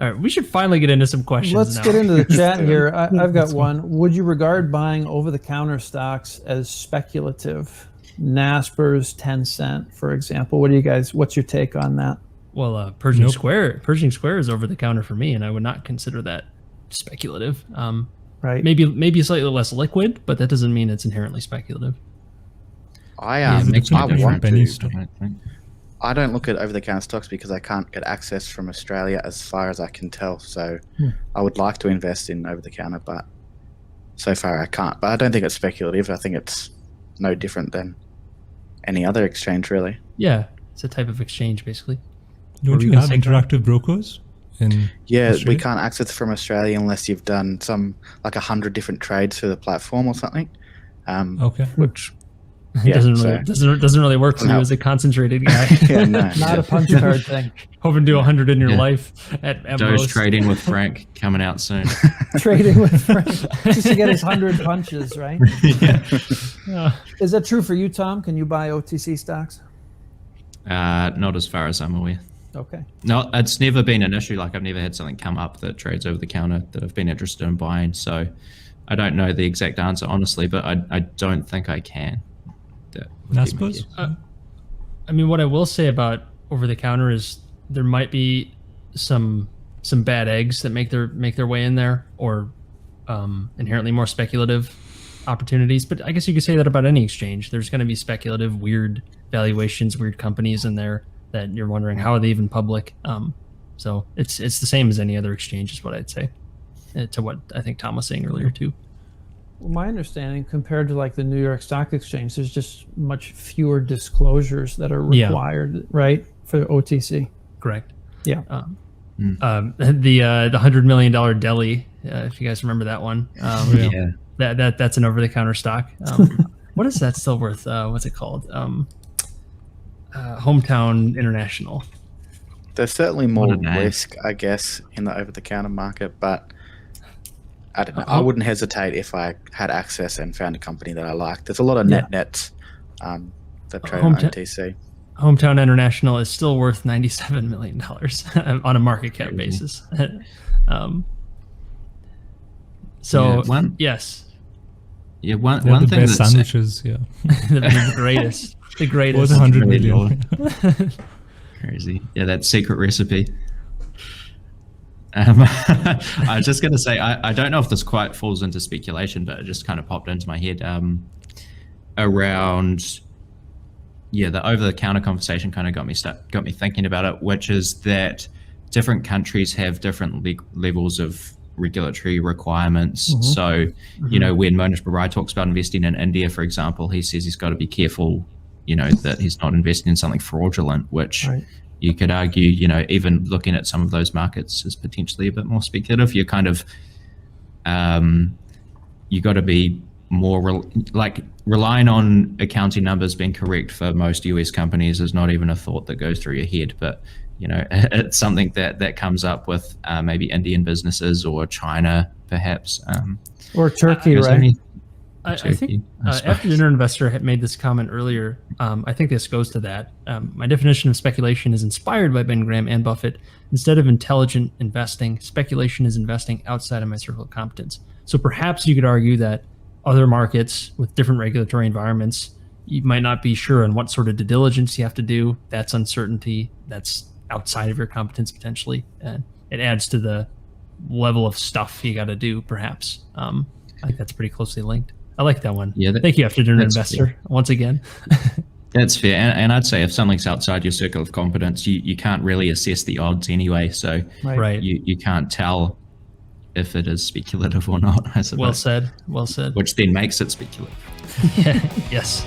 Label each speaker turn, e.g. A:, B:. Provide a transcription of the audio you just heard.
A: All right, we should finally get into some questions.
B: Let's
A: now.
B: get into the chat here. I've got one. Would you regard buying over-the-counter stocks as speculative? Naspers, Tencent, for example. What's your take on that?
A: Well, Pershing Square is over the counter for me, and I would not consider that speculative.
B: Right.
A: Maybe slightly less liquid, but that doesn't mean it's inherently speculative.
C: I don't look at over-the-counter stocks because I can't get access from Australia as far as I can tell. So I would like to invest in over-the-counter, but so far I can't. But I don't think it's speculative. I think it's no different than any other exchange, really.
A: Yeah, it's a type of exchange, basically.
D: Don't you have interactive brokers?
C: We can't access from Australia unless you've done like 100 different trades through the platform or something. Which
A: doesn't really work for you as a concentrated guy.
B: Not a punch card thing.
A: Hoping to do 100 in your life at
E: Joe's
A: most.
E: trading with Frank coming out soon.
B: Trading with Frank just to get his 100 punches, right? Is that true for you, Tom? Can you buy OTC stocks?
E: Not as far as I'm aware.
B: Okay.
E: No, it's never been an issue. Like I've never had something come up that trades over the counter that I've been interested in buying. So I don't know the exact answer, honestly, but I don't think I can.
D: Naspers?
A: I mean, what I will say about over the counter is there might be some bad eggs that make their way in there, or inherently more speculative opportunities. But I guess you could say that about any exchange. There's going to be speculative, weird valuations, weird companies in there that you're wondering how are they even public. So it's the same as any other exchange, is what I'd say. To what I think Tom was saying earlier too.
B: Well, my understanding, compared to like the New York Stock Exchange, there's just much fewer disclosures that are required, right, for OTC.
A: Correct.
B: Yeah.
A: The $100 million deli, if you guys remember that one. That's an over-the-counter stock. What is that still worth? What's it called? Hometown International.
C: There's certainly more risk, I guess, in the over-the-counter market, but I don't know. I wouldn't hesitate if I had access and found a company that I liked. There's a lot of nets that trade on OTC.
A: Hometown International is still worth $97 million on a market cap basis. Yes.
D: They're
E: Yeah, one
D: the
E: thing
D: best
E: that's
D: sandwiches,
A: the greatest. The greatest.
D: Worth $100 million.
E: Crazy. Yeah, that secret recipe. I was just going to say, I don't know if this quite falls into speculation, but it just kind of popped into my head around, the over-the-counter conversation kind of got me thinking about it, which is that different countries have different levels of regulatory requirements. Mm-hmm. So, when Monish Barai talks about investing in India, for example, he says he's got to be careful, that he's not investing in something fraudulent, which... Right. You could argue, even looking at some of those markets is potentially a bit more speculative. You're kind of, you got to be more relying on accounting numbers being correct for most US companies is not even a thought that goes through your head. But, it's something that comes up with maybe Indian businesses or China, perhaps.
B: Or Turkey, right?
A: I think After Dinner Investor had made this comment earlier. I think this goes to that. My definition of speculation is inspired by Ben Graham and Buffett. Instead of intelligent investing, speculation is investing outside of my circle of competence. So perhaps you could argue that other markets with different regulatory environments, you might not be sure on what sort of due diligence you have to do. That's uncertainty. That's outside of your competence potentially. And it adds to the level of stuff you got to do, perhaps. I think that's pretty closely linked. I like that one. Yeah, thank you, After Dinner Investor, once again.
E: That's fair. And I'd say if something's outside your circle of competence, you can't really assess the odds anyway. So you can't tell if it is speculative or not, I suppose.
A: Well said.
E: Which then makes it speculative.
A: Yes.